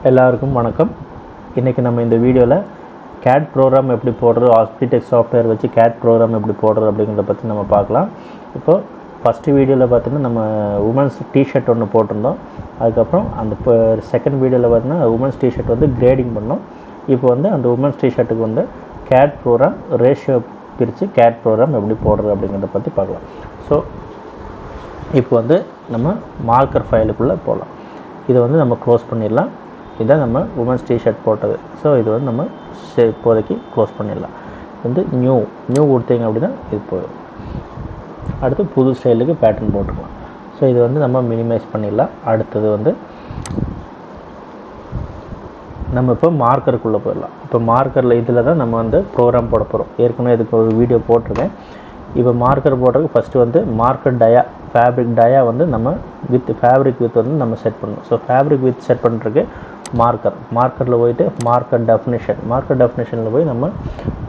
எல்லாருக்கும் வணக்கம். இன்றைக்கி நம்ம இந்த வீடியோவில் CAD ப்ரோக்ராம் எப்படி போடுறது, Optitex சாஃப்ட்வேர் வச்சு CAD ப்ரோக்ராம் எப்படி போடுறது அப்படிங்கிறத பற்றி நம்ம பார்க்கலாம். இப்போது ஃபஸ்ட்டு வீடியோவில் பார்த்தீங்கன்னா நம்ம உமன்ஸ் டிஷர்ட் ஒன்று போட்டிருந்தோம். அதுக்கப்புறம் அந்த செகண்ட் வீடியோவில் பார்த்தீங்கன்னா உமன்ஸ் டிஷர்ட் வந்து கிரேடிங் பண்ணோம். இப்போ வந்து அந்த உமன்ஸ் டிஷர்ட்டுக்கு வந்து CAD ப்ரோக்ராம் ரேஷியோ பிரித்து CAD ப்ரோக்ராம் எப்படி போடுறது அப்படிங்கிறத பற்றி பார்க்கலாம். ஸோ இப்போ வந்து நம்ம மார்க்கர் ஃபைலுக்குள்ளே போகலாம். இதை வந்து நம்ம க்ளோஸ் பண்ணிடலாம். இதான் நம்ம உமன்ஸ் டிஷர்ட் போட்டது. ஸோ இது வந்து நம்ம இப்போதைக்கு க்ளோஸ் பண்ணிடலாம். வந்து நியூ கொடுத்தீங்க அப்படின்னா இது போயிடும். அடுத்து புது ஸ்டைலுக்கு பேட்டர்ன் போட்டுக்கலாம். ஸோ இது வந்து நம்ம மினிமைஸ் பண்ணிடலாம். அடுத்தது வந்து நம்ம இப்போ மார்க்கருக்குள்ளே போயிடலாம். இப்போ மார்க்கரில் இதில் தான் நம்ம வந்து ப்ரோக்ராம் போட போகிறோம். ஏற்கனவே இதுக்கு ஒரு வீடியோ போட்டிருக்கேன். இப்போ மார்க்கர் போடுறதுக்கு ஃபஸ்ட்டு வந்து மார்க்கர் டயா ஃபேப்ரிக் டயா வந்து நம்ம ஃபேப்ரிக் வித் வந்து நம்ம செட் பண்ணணும். ஸோ ஃபேப்ரிக் வித் செட் பண்ணுறதுக்கு மார்க்கரில் போயிட்டு மார்க்கர் டெஃபினேஷனில் போய் நம்ம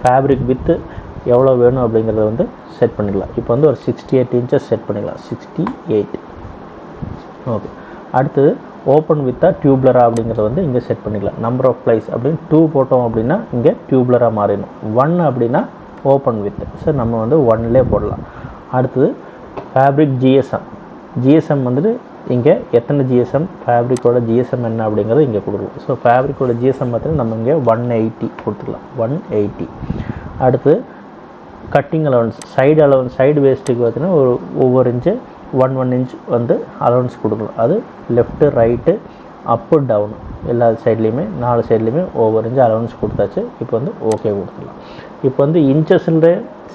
ஃபேப்ரிக் வித்து எவ்வளோ வேணும் அப்படிங்கிறத வந்து செட் பண்ணிக்கலாம். இப்போ வந்து ஒரு 68 இன்ச்சஸ் செட் பண்ணிக்கலாம். 68. ஓகே. அடுத்தது ஓப்பன் வித்தா டியூப்லரா அப்படிங்கிறத வந்து இங்கே செட் பண்ணிக்கலாம். நம்பர் ஆஃப் ப்ளைஸ் அப்படின்னு 2 போட்டோம் அப்படின்னா இங்கே டியூப்லராக மாறிடும். 1 அப்படின்னா ஓப்பன் வித். ஸோ நம்ம வந்து 1லே போடலாம். அடுத்தது ஃபேப்ரிக் ஜிஎஸ்எம் வந்துட்டு இங்கே எத்தனை ஜிஎஸ்எம், ஃபேப்ரிக்கோட ஜிஎஸ்எம் என்ன அப்படிங்கிறது இங்கே கொடுக்கலாம். ஸோ ஃபேப்ரிக்கோட ஜிஎஸ்எம் பார்த்தீங்கன்னா நம்ம இங்கே 180 கொடுத்துக்கலாம். 180. அடுத்து கட்டிங் அலவன்ஸ், சைடு வேஸ்ட்டுக்கு பார்த்தீங்கன்னா ஒவ்வொரு இன்ச்சு 1 இன்ச் வந்து அலவன்ஸ் கொடுக்கலாம். அது லெஃப்ட்டு ரைட்டு அப்பு டவுனு எல்லா சைட்லேயுமே 4 சைட்லேயுமே ஒவ்வொரு இன்ச்சு அலவன்ஸ் கொடுத்தாச்சு. இப்போ வந்து ஓகே கொடுத்துக்கலாம். இப்போ வந்து இன்ச்சஸில்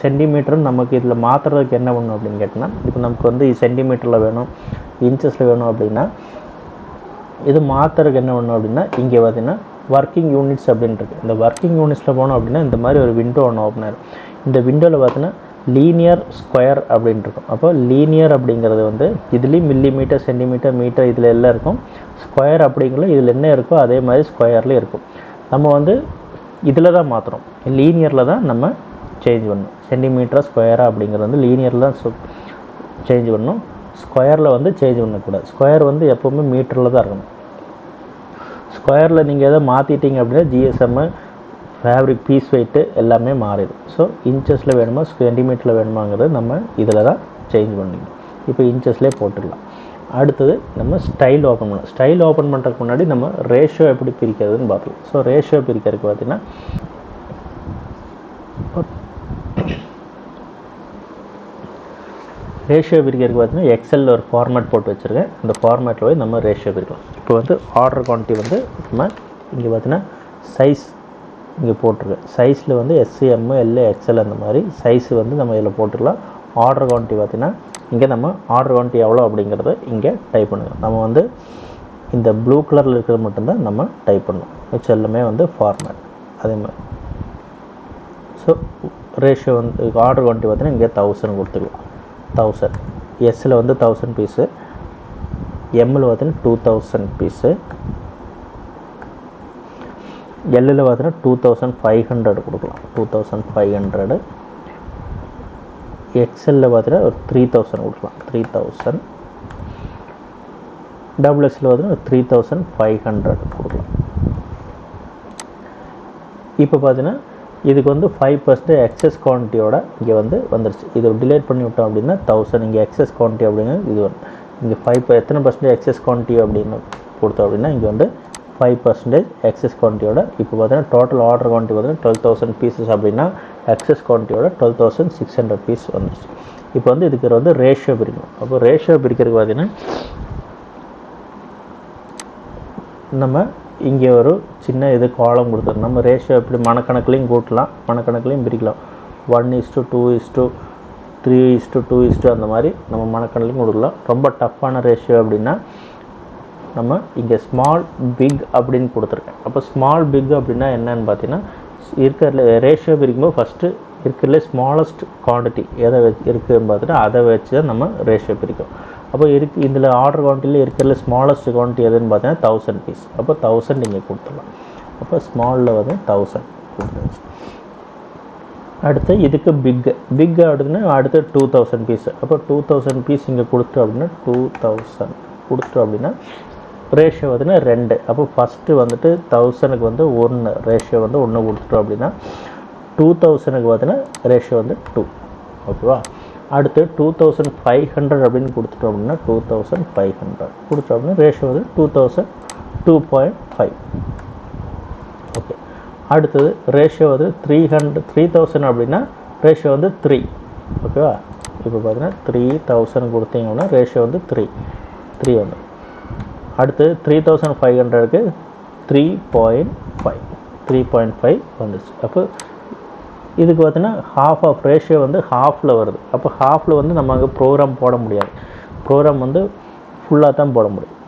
சென்டிமீட்டரும் நமக்கு இதில் மாற்றுறதுக்கு என்ன வேணும் அப்படின்னு கேட்டிங்கன்னா, இப்போ நமக்கு வந்து சென்டிமீட்டரில் வேணும், இன்ச்சஸில் வேணும் அப்படின்னா இது மாற்றுறதுக்கு என்ன வேணும் அப்படின்னா இங்கே பார்த்தீங்கன்னா ஒர்க்கிங் யூனிட்ஸ் அப்படின்ட்டு இந்த ஒர்க்கிங் யூனிட்ஸில் போனோம் அப்படின்னா இந்த மாதிரி ஒரு விண்டோ ஒன்று ஓப்பன் ஆகிடும். இந்த விண்டோவில் பார்த்தீங்கன்னா லீனியர் ஸ்கொயர் அப்படின்ட்டு இருக்கும். அப்போ லீனியர் அப்படிங்கிறது வந்து இதுலேயும் மில்லிமீட்டர், சென்டிமீட்டர், மீட்டர் இதில் எல்லாம் இருக்கும். ஸ்கொயர் அப்படிங்கிறது இதில் என்ன இருக்கோ அதே மாதிரி ஸ்கொயர்லேயும் இருக்கும். நம்ம வந்து இதில் தான் மாற்றுறோம், லீனியரில் தான் நம்ம சேஞ்ச் பண்ணணும். சென்டிமீட்டராக ஸ்கொயராக அப்படிங்கிறது வந்து லீனியரில் தான் சேஞ்ச் பண்ணணும். ஸ்கொயரில் வந்து சேஞ்ச் பண்ணக்கூடாது. ஸ்கொயர் வந்து எப்போவுமே மீட்டரில் தான் இருக்கணும். ஸ்கொயரில் நீங்கள் எதை மாற்றிட்டீங்க அப்படின்னா ஜிஎஸ்எம்மு, ஃபேப்ரிக் பீஸ் வெயிட்டு எல்லாமே மாறிடும். ஸோ இன்ச்சஸில் வேணுமா சென்டிமீட்டரில் வேணுமாங்கிறது நம்ம இதில் தான் சேஞ்ச் பண்ணிக்கணும். இப்போ இன்ச்சஸ்லேயே போட்டுடலாம். அடுத்தது நம்ம ஸ்டைல் ஓப்பன் பண்ணலாம். ஸ்டைல் ஓப்பன் பண்ணுறதுக்கு முன்னாடி நம்ம ரேஷியோ எப்படி பிரிக்கிறதுன்னு பார்க்கலாம். ஸோ ரேஷியோ பிரிக்கிறதுக்கு பார்த்தீங்கன்னா எக்ஸலில் ஒரு ஃபார்மேட் போட்டு வச்சுருக்கேன். அந்த ஃபார்மேட்டில் போய் நம்ம ரேஷியோ பிரிக்கலாம். இப்போ வந்து ஆர்டர் குவான்டிட்டி வந்து நம்ம இங்கே பார்த்தீங்கன்னா சைஸ் இங்கே போட்டிருக்கேன். சைஸில் வந்து எஸ்சி, எம்மு, எல், எக்ஸ்எல் அந்த மாதிரி சைஸு வந்து நம்ம இதில் போட்டுக்கலாம். ஆர்டர் குவான்டிட்டி பார்த்திங்கன்னா இங்கே நம்ம ஆர்டர் குவான்டிட்டி எவ்வளோ அப்படிங்கிறத இங்கே டைப் பண்ணுங்கள். நம்ம வந்து இந்த ப்ளூ கலரில் இருக்கிறது மட்டும்தான் நம்ம டைப் பண்ணணும். மிச்சம் எல்லாமே வந்து ஃபார்மேட் அதே மாதிரி. ஸோ ரேஷியோ வந்து ஆர்டர் குவான்டிட்டி பார்த்தீங்கன்னா இங்கே 1000 கொடுத்துக்கலாம். 1000 எஸ்ஸில் வந்து 1000 பீஸு, எம்மில் பார்த்தீங்கன்னா 2000 பீஸு, எல்லில் பார்த்தீங்கன்னா 2500 கொடுக்கலாம். 2500. எக்ஸலில் பார்த்தீங்கன்னா ஒரு 3000 கொடுக்கலாம். 3000. டபுள் எக்ஸில் பார்த்தீங்கன்னா ஒரு 3500 கொடுக்கலாம். இப்போ பார்த்தீங்கன்னா இதுக்கு வந்து 5% எக்ஸஸ் குவான்டிட்டியோட இங்கே வந்து வந்துருச்சு. இதை டிலேட் பண்ணி விட்டோம் அப்படின்னா 1000. இங்கே எக்ஸஸ் குவான்டிட்டி அப்படின்னா இது வரும். இங்கே 5 எத்தனை பர்சன்டேஜ் எக்ஸஸ் குவான்டிட்டி அப்படின்னு கொடுத்தோம் அப்படின்னா இங்கே வந்து 5% எக்ஸஸ் குவான்டிட்டியோட இப்போ பார்த்தீங்கன்னா டோட்டல் ஆர்டர் குவான்டிட்டி பார்த்தீங்கன்னா 12000 பீசஸ் அப்படின்னா எக்ஸஸ் குவான்டிட்டியோட 12600 பீஸ் வந்துருச்சு. இப்போ வந்து இதுக்கு வந்து ரேஷியோ பிரிக்கணும். அப்போ ரேஷியோ பிரிக்கிறதுக்கு பார்த்தீங்கன்னா நம்ம இங்கே ஒரு சின்ன இது காலம் கொடுத்துருக்கோம். நம்ம ரேஷியோ எப்படி மனக்கணக்குலையும் கூட்டலாம், மனக்கணக்குலையும் பிரிக்கலாம். 1:2:3:2 அந்த மாதிரி நம்ம மனக்கணக்குலையும் கொடுக்கலாம். ரொம்ப டஃப்பான ரேஷியோ அப்படின்னா நம்ம இங்கே ஸ்மால் பிக் அப்படின்னு கொடுத்துருக்கேன். அப்போ ஸ்மால் பிக் அப்படின்னா என்னன்னு பார்த்தீங்கன்னா இருக்கிறதுல ரேஷியோ பிரிக்கும்போது ஃபஸ்ட்டு இருக்கிறதுல ஸ்மாலஸ்ட் குவான்டிட்டி எதை இருக்குதுன்னு பார்த்துட்டு அதை வச்சு தான் நம்ம ரேஷியோ பிரிக்கும். அப்போ இதில் ஆர்டர் குவான்டிட்டியில் இருக்கிறதுல ஸ்மாலஸ்ட் குவான்டிட்டி எதுன்னு பார்த்தீங்கன்னா 1000 பீஸ். அப்போ 1000 இங்கே கொடுத்துடலாம். அப்போ ஸ்மாலில் வந்து 1000 கொடுத்துருச்சு. அடுத்து இதுக்கு பிக் அப்படின்னா அடுத்து 2000 பீஸ். அப்போ 2000 பீஸ் இங்கே கொடுத்துட்டோம் அப்படின்னா 2000 கொடுத்துட்டோம் அப்படின்னா ரேஷியோ பார்த்தீங்கன்னா 2. அப்போ ஃபஸ்ட்டு வந்துட்டு 1000க்கு வந்து 1 ரேஷியோ வந்து 1 கொடுத்துட்டோம் அப்படின்னா 2000க்கு பார்த்தீங்கன்னா ரேஷியோ வந்து 2. ஓகேவா? அடுத்து 2500 அப்படின்னு கொடுத்துட்டோம் அப்படின்னா 2500 கொடுத்தோம் அப்படின்னா ரேஷியோ வந்து 2000 2.5. ஓகே. அடுத்தது ரேஷியோ வந்து 3000 அப்படின்னா ரேஷியோ வந்து 3. ஓகேவா? இப்போ பார்த்தீங்கன்னா 3000 கொடுத்தீங்கன்னா ரேஷியோ வந்து 3 வந்து. அடுத்து 3500க்கு 3.5 வந்துச்சு. அப்போ இதுக்கு பார்த்தீங்கன்னா ஹாஃப் ஆஃப் ரேஷியோ வந்து ஹாஃபில் வருது. அப்போ ஹாஃபில் வந்து நம்ம அங்கே ப்ரோக்ராம் போட முடியாது. ப்ரோக்ராம் வந்து ஃபுல்லாக தான் போட முடியும்.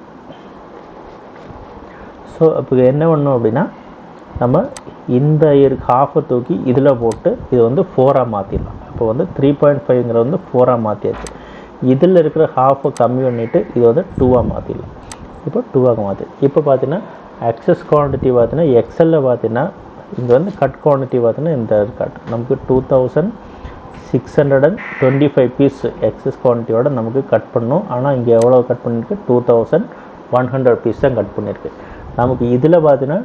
ஸோ அப்போ என்ன பண்ணணும் அப்படின்னா நம்ம இந்த ஹாஃபை தூக்கி இதில் போட்டு இது வந்து 4ஆக மாற்றிடலாம். இப்போ வந்து 3.5ங்கிற வந்து 4ஆக மாற்றியாச்சு. இதில் இருக்கிற ஹாஃபை கம்மி பண்ணிவிட்டு இது வந்து 2ஆக மாற்றிடலாம். இப்போ 2ஆக மாற்றி இப்போ பார்த்தீங்கன்னா எக்ஸஸ் குவான்டிட்டி பார்த்தீங்கன்னா எக்ஸலில் பார்த்தீங்கன்னா இங்கே வந்து கட் குவான்டிட்டி பார்த்தீங்கன்னா இந்த கட் நமக்கு 2625 பீஸ் எக்ஸஸ் குவான்டிட்டியோட நமக்கு கட் பண்ணணும். ஆனால் இங்கே எவ்வளோ கட் பண்ணியிருக்கு? 2100 பீஸ் தான் கட் பண்ணியிருக்கு. நமக்கு இதில் பார்த்தீங்கன்னா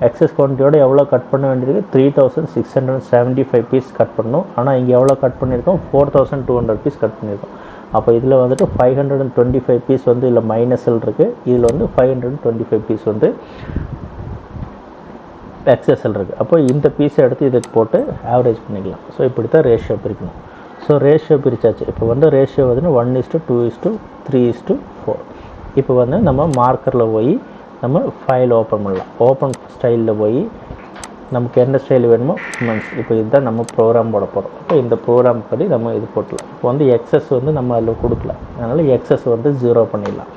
எக்ஸஸ் குவான்டிட்டியோட எவ்வளோ கட் பண்ண வேண்டியிருக்கு? 3675 பீஸ் கட் பண்ணணும். ஆனால் இங்கே எவ்வளோ கட் பண்ணியிருக்கோம்? 4200 பீஸ் கட் பண்ணியிருக்கோம். அப்போ இதில் வந்துட்டு 525 பீஸ் வந்து இதில் மைனஸில் இருக்குது. இதில் வந்து 525 பீஸ் வந்து எக்ஸஸில் இருக்குது. அப்போ இந்த பீஸை எடுத்து இதுக்கு போட்டு ஆவரேஜ் பண்ணிக்கலாம். ஸோ இப்படி தான் ரேஷியோ பிரிக்கணும். ஸோ ரேஷியோ பிரித்தாச்சு. இப்போ வந்து ரேஷியோ வந்து 1:2:3:4. இப்போ வந்து நம்ம மார்க்கரில் போய் நம்ம ஃபைல் ஓப்பன் பண்ணலாம். ஓப்பன் ஸ்டைலில் போய் நமக்கு என்ன ஸ்டைல் வேணுமோ இப்போ இதுதான் நம்ம ப்ரோக்ராம் போட போகிறோம். இப்போ இந்த ப்ரோக்ராம் படி நம்ம இது போட்டலாம். இப்போ வந்து எக்ஸஸ் வந்து நம்ம அதில் கொடுக்கல. அதனால் எக்ஸஸ் வந்து 0 பண்ணிடலாம்.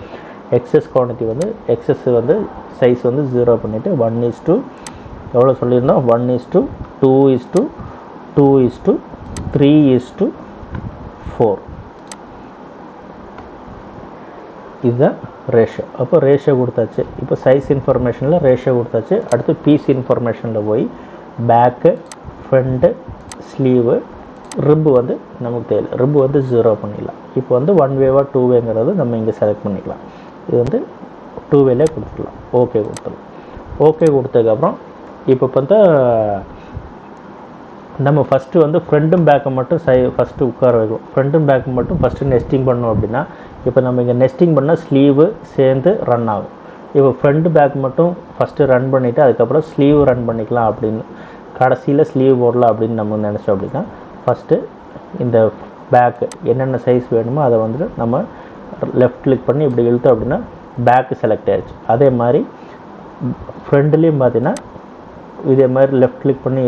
எக்ஸஸ் குவான்டிட்டி வந்து எக்ஸஸ் வந்து சைஸ் வந்து 0 பண்ணிவிட்டு 1:2 எவ்வளோ சொல்லியிருந்தோம்? 1:2:3:4 இதுதான் ரேஷியோ. அப்போ ரேஷியோ கொடுத்தாச்சு. இப்போ சைஸ் இன்ஃபர்மேஷனில் ரேஷியோ கொடுத்தாச்சு. அடுத்து பீஸ் இன்ஃபர்மேஷனில் போய் பேக்கு, ஃப்ரண்ட்டு, ஸ்லீவு, ரிப்பு வந்து நமக்கு தேவை. ரிப்பு வந்து 0 பண்ணிடலாம். இப்போ வந்து 1 வேவா 2 வேங்கிறது நம்ம இங்கே செலக்ட் பண்ணிக்கலாம். இது வந்து 2 வேலே கொடுத்துடலாம். ஓகே கொடுத்துடலாம். ஓகே கொடுத்ததுக்கப்புறம் இப்போ பார்த்தா நம்ம ஃபஸ்ட்டு வந்து ஃப்ரண்ட்டும் பேக்கை மட்டும் ஃபஸ்ட்டு உட்கார வைக்கும். ஃப்ரண்ட்டும் பேக்கு மட்டும் ஃபஸ்ட்டு நெஸ்டிங் பண்ணோம் அப்படின்னா இப்போ நம்ம இங்கே நெஸ்டிங் பண்ணால் ஸ்லீவு சேர்ந்து ரன் ஆகும். இப்போ ஃப்ரண்ட் பேக் மட்டும் ஃபஸ்ட்டு ரன் பண்ணிவிட்டு அதுக்கப்புறம் ஸ்லீவ் ரன் பண்ணிக்கலாம் அப்படின்னு கடைசியில் ஸ்லீவ் போடலாம் அப்படின்னு நம்ம நினச்சோம் அப்படின்னா ஃபஸ்ட்டு இந்த பேக்கு என்னென்ன சைஸ் வேணுமோ அதை வந்துட்டு நம்ம லெஃப்ட் கிளிக் பண்ணி இப்படி இழுத்தோம் அப்படின்னா பேக்கு செலக்ட் ஆகிடுச்சு. அதே மாதிரி ஃப்ரண்ட்லேயும் பார்த்தீங்கன்னா இதே மாதிரி லெஃப்ட் கிளிக் பண்ணி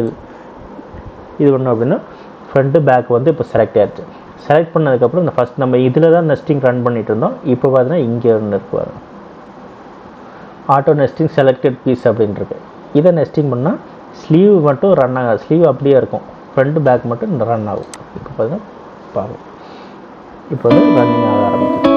இது பண்ணோம் அப்படின்னா ஃப்ரண்ட்டு பேக் வந்து இப்போ செலக்ட் ஆகிடுச்சு. செலக்ட் பண்ணதுக்கப்புறம் இந்த ஃபஸ்ட் நம்ம இதில் தான் நெஸ்டிங் ரன் பண்ணிட்டு இருந்தோம். இப்போ பார்த்தீங்கன்னா இங்கே ஒன்று இருக்குவார் ஆட்டோ நெஸ்டிங் செலக்டட் பீஸ் அப்படின்ட்டு. இதை நெஸ்டிங் பண்ணால் ஸ்லீவ் மட்டும் ரன் ஆகாது. ஸ்லீவ் அப்படியே இருக்கும், ஃப்ரண்ட் பேக் மட்டும் ரன் ஆகும். இப்போ பார்த்தீங்கன்னா பாருங்கள், இப்போ வந்து ரன்னிங் ஆக ஆரம்பிச்சு.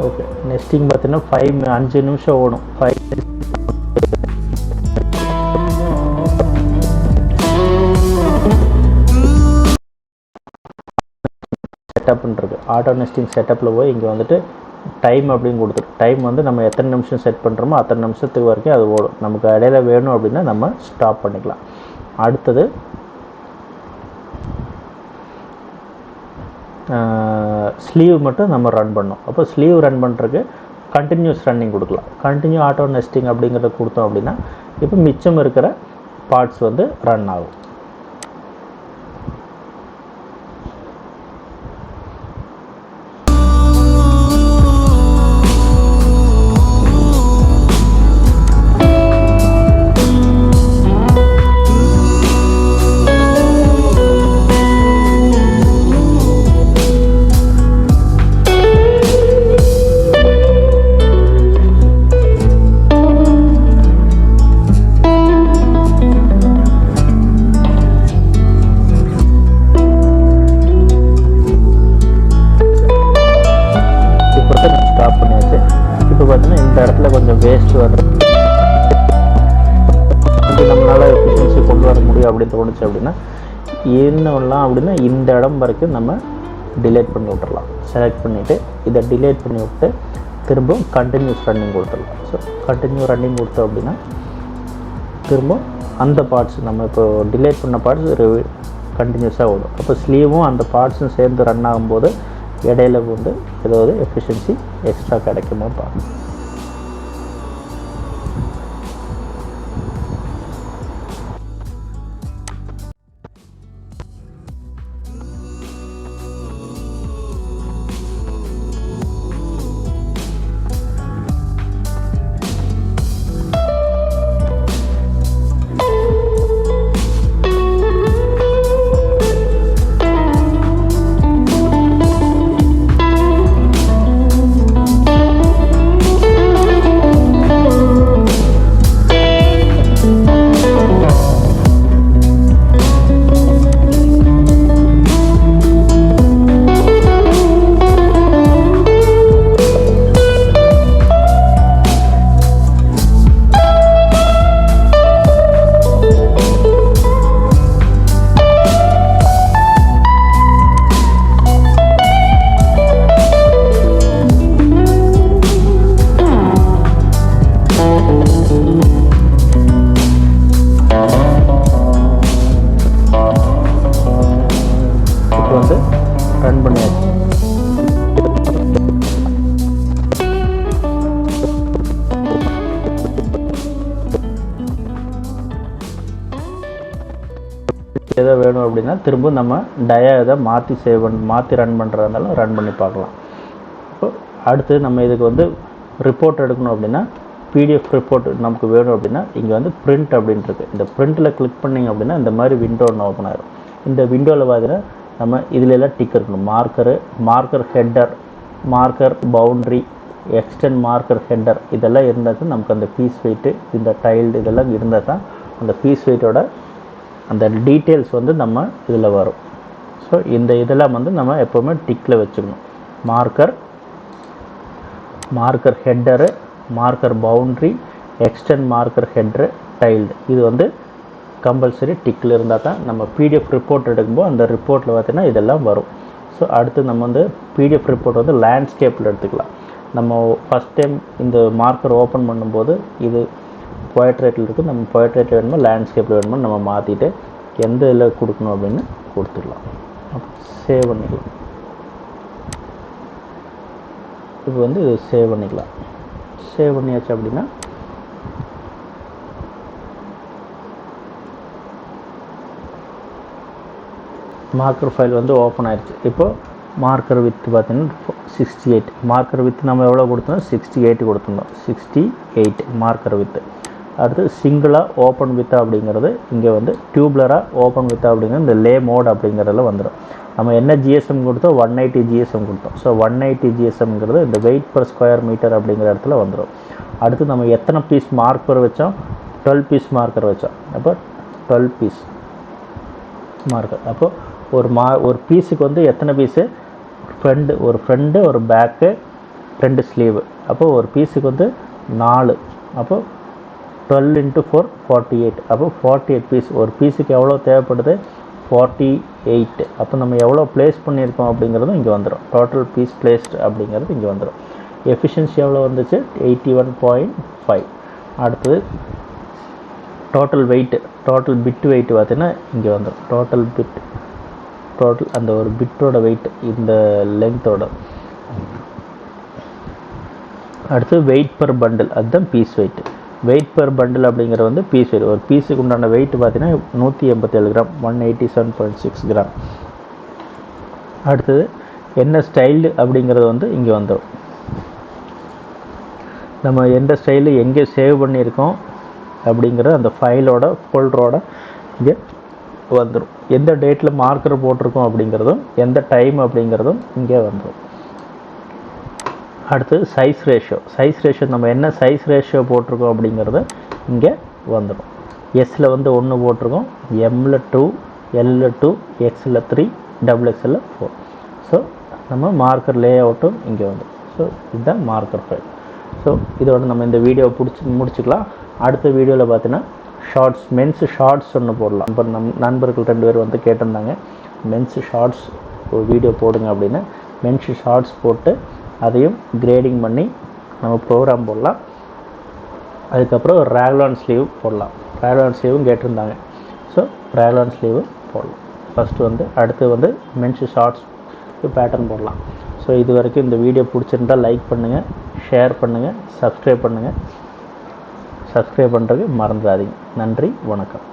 ஓகே, நெஸ்டிங் பார்த்தீங்கன்னா 5 நிமிஷம் ஓடும். 5 செட்டப்ன்றது ஆட்டோ நெஸ்டிங் செட்டப்பில் போய் இங்கே வந்துட்டு டைம் அப்படின்னு கொடுத்துரு. டைம் வந்து நம்ம எத்தனை நிமிஷம் செட் பண்ணுறோமோ அத்தனை நிமிஷத்துக்கு வரைக்கும் அது ஓடும். நமக்கு இடையில வேணும் அப்படின்னா நம்ம ஸ்டாப் பண்ணிக்கலாம். அடுத்தது ஸ்லீவ் மட்டும் நம்ம ரன் பண்ணோம். அப்போ ஸ்லீவ் ரன் பண்ணுறதுக்கு கண்டினியூஸ் ரன்னிங் கொடுக்கலாம். கண்டினியூ ஆட்டோ நெஸ்டிங் அப்படிங்கிறத கொடுத்தோம் அப்படின்னா இப்போ மிச்சம் இருக்கிற பார்ட்ஸ் வந்து ரன் ஆகும். இந்த இடத்துல கொஞ்சம் வேஸ்ட் வருது, இது நம்மளால் எஃபிஷியன்சி கொண்டு வர முடியும் அப்படின்னு தோணுச்சு அப்படின்னா என்னலாம் அப்படின்னா இந்த இடம் வரைக்கும் நம்ம டிலேட் பண்ணி விட்டுறலாம். செலக்ட் பண்ணிவிட்டு இதை டிலேட் பண்ணி விட்டு திரும்ப கண்டினியூஸ் ரன்னிங் கொடுத்துடலாம். ஸோ கண்டினியூ ரன்னிங் கொடுத்தோம் அப்படின்னா திரும்ப அந்த பார்ட்ஸ் நம்ம இப்போ டிலேட் பண்ண பார்ட்ஸ் கண்டினியூஸாக ஓடும். அப்போ ஸ்லீவும் அந்த பார்ட்ஸும் சேர்ந்து ரன் ஆகும்போது இடையில வந்து ஏதாவது எஃபிஷியன்சி எக்ஸ்ட்ரா கிடைக்குமோ பார்க்கணும். ரன் பண்ணியாச்சு. எதை வேணும் அப்படின்னா திரும்ப நம்ம டயா இதை மாற்றி ரன் பண்ணுறதுனால ரன் பண்ணி பார்க்கலாம். இப்போ அடுத்து நம்ம இதுக்கு வந்து ரிப்போர்ட் எடுக்கணும் அப்படின்னா பிடிஎஃப் ரிப்போர்ட் நமக்கு வேணும் அப்படின்னா இங்கே வந்து பிரிண்ட் அப்படின்றது, இந்த பிரிண்ட்டில் கிளிக் பண்ணிங்க அப்படின்னா இந்த மாதிரி விண்டோ ஒன்று ஓப்பன் ஆகிடும். இந்த விண்டோவில் பார்த்தீங்கன்னா நம்ம இதில் எல்லாம் டிக் இருக்கணும். Marker header, marker boundary, extend marker header இதெல்லாம் இருந்தால் தான் நமக்கு அந்த பீஸ் வெயிட்டு, இந்த டைல்டு இதெல்லாம் இருந்தால் தான் அந்த பீஸ் வெயிட்டோட அந்த டீட்டெயில்ஸ் வந்து நம்ம இதில் வரும். ஸோ இதெல்லாம் வந்து நம்ம எப்போவுமே டிக்கில் வச்சுக்கணும். Marker hater, marker boundary, extend marker header, tiled இது வந்து கம்பல்சரி டிக்கில் இருந்தால் தான் நம்ம பிடிஎஃப் ரிப்போர்ட் எடுக்கும்போது அந்த ரிப்போர்ட்டில் பார்த்தீங்கன்னா இதெல்லாம் வரும். ஸோ அடுத்து நம்ம வந்து பிடிஎஃப் ரிப்போர்ட் வந்து லேண்ட்ஸ்கேப்பில் எடுத்துக்கலாம். நம்ம ஃபஸ்ட் டைம் இந்த மார்க்கர் ஓப்பன் பண்ணும்போது இது போய்ட்ரேட்டில் இருக்குது, நம்ம போய்ட்ரேட் வேணுமோ லேண்ட்ஸ்கேப்பில் வேணுமோ நம்ம மாற்றிட்டு எந்த இதில் கொடுக்கணும் அப்படின்னு கொடுத்துடலாம். சேவ் பண்ணிக்கலாம். இப்போ வந்து சேவ் பண்ணிக்கலாம். சேவ் பண்ணியாச்சு அப்படின்னா மார்க்கர் ஃபைல் வந்து ஓப்பன் ஆயிடுச்சு. இப்போது மார்க்கர் வித் பார்த்தீங்கன்னா 68, மார்க்கர் வித் நம்ம எவ்வளோ கொடுத்தோம் 68 கொடுத்துருந்தோம். 68 மார்க்கர் வித்து. அடுத்து சிங்கிளாக ஓப்பன் வித் அப்படிங்கிறது இங்கே வந்து டியூப்லராக ஓப்பன் வித் அப்படிங்கிறது இந்த லே மோட் அப்படிங்கிறதுல வந்துடும். நம்ம என்ன ஜிஎஸ்எம் கொடுத்தோம் 180 ஜிஎஸ்எம் கொடுத்தோம். ஸோ 180 ஜிஎஸ்எம்ங்கிறது இந்த வெயிட் பர் ஸ்கொயர் மீட்டர் அப்படிங்கிற இடத்துல வந்துடும். அடுத்து நம்ம எத்தனை பீஸ் மார்க்கர் வச்சோம் 12 பீஸ் மார்க்கர் வச்சோம். அப்போ 12 பீஸ் மார்க்கர். அப்போது ஒரு பீஸுக்கு வந்து எத்தனை பீஸு ஃப்ரண்ட்டு ஒரு பேக்கு 2 ஸ்லீவு. அப்போது ஒரு பீஸுக்கு வந்து 4. அப்போது 12 × 4 48. அப்போ 48 பீஸ். ஒரு பீஸுக்கு எவ்வளோ தேவைப்படுது 48. அப்போ நம்ம எவ்வளோ ப்ளேஸ் பண்ணியிருக்கோம் அப்படிங்கிறதும் இங்கே வந்துடும். டோட்டல் பீஸ் பிளேஸ்டு அப்படிங்கிறது இங்கே வந்துடும். எஃபிஷியன்சி எவ்வளோ வந்துச்சு 81.5. அடுத்தது total weight, total bit weight பார்த்தீங்கன்னா இங்கே வந்துடும். டோட்டல் அந்த ஒரு பிட்டோட வெயிட் இந்த லென்த்தோட. அடுத்து வெயிட் பர் பண்டில், அதுதான் piece weight. Weight per bundle அப்படிங்கிறது வந்து பீஸ் வெயிட். ஒரு பீஸுக்கு உண்டான வெயிட் பார்த்தீங்கன்னா 187 கிராம், 187.6 கிராம். அடுத்தது என்ன ஸ்டைலு அப்படிங்கிறது வந்து இங்கே வந்துடும். நம்ம எந்த ஸ்டைலு எங்கே சேவ் பண்ணியிருக்கோம் அப்படிங்கிறது அந்த ஃபைலோட ஃபோல்டரோட இங்கே வந்துடும். எந்த டேட்டில் மார்க்கர் போட்டிருக்கோம் அப்படிங்கிறதும் எந்த டைம் அப்படிங்கிறதும் இங்கே வந்துடும். அடுத்தது சைஸ் ரேஷியோ நம்ம என்ன சைஸ் ரேஷியோ போட்டிருக்கோம் அப்படிங்கிறது இங்கே வந்துடும். எஸ்ஸில் வந்து 1 போட்டிருக்கோம், எம்மில் 2, எல்லில் 2, எக்ஸில் 3, XXL 4. ஸோ நம்ம மார்க்கர் லே அவுட்டும் இங்கே வந்துடும். ஸோ இதுதான் மார்க்கர் ஃபைல். ஸோ இதோட நம்ம இந்த வீடியோ முடிச்சுக்கலாம். அடுத்த வீடியோவில் பார்த்தீங்கன்னா ஷார்ட்ஸ், மென்ஸ் ஷார்ட்ஸ் ஒன்று போடலாம். இப்போ நண்பர்கள் 2 பேர் வந்து கேட்டிருந்தாங்க மென்ஸ் ஷார்ட்ஸ் ஒரு வீடியோ போடுங்க அப்படின்னு. மென்ஸ் ஷார்ட்ஸ் போட்டு அதையும் கிரேடிங் பண்ணி நம்ம ப்ரோக்ராம் போடலாம். அதுக்கப்புறம் ரேக்லான் ஸ்லீவ் போடலாம். ரேக்லான் ஸ்லீவும் கேட்டிருந்தாங்க. ஸோ ரேக்லான் ஸ்லீவு போடலாம் ஃபஸ்ட்டு வந்து. அடுத்து வந்து மென்ஸ் ஷார்ட்ஸ் பேட்டர்ன் போடலாம். ஸோ இது வரைக்கும் இந்த வீடியோ பிடிச்சிருந்தால் லைக் பண்ணுங்கள், ஷேர் பண்ணுங்கள், சப்ஸ்கிரைப் பண்ணுங்கள். சப்ஸ்கிரைப் பண்ணுறதுக்கு மறந்துடாதீங்க. நன்றி, வணக்கம்.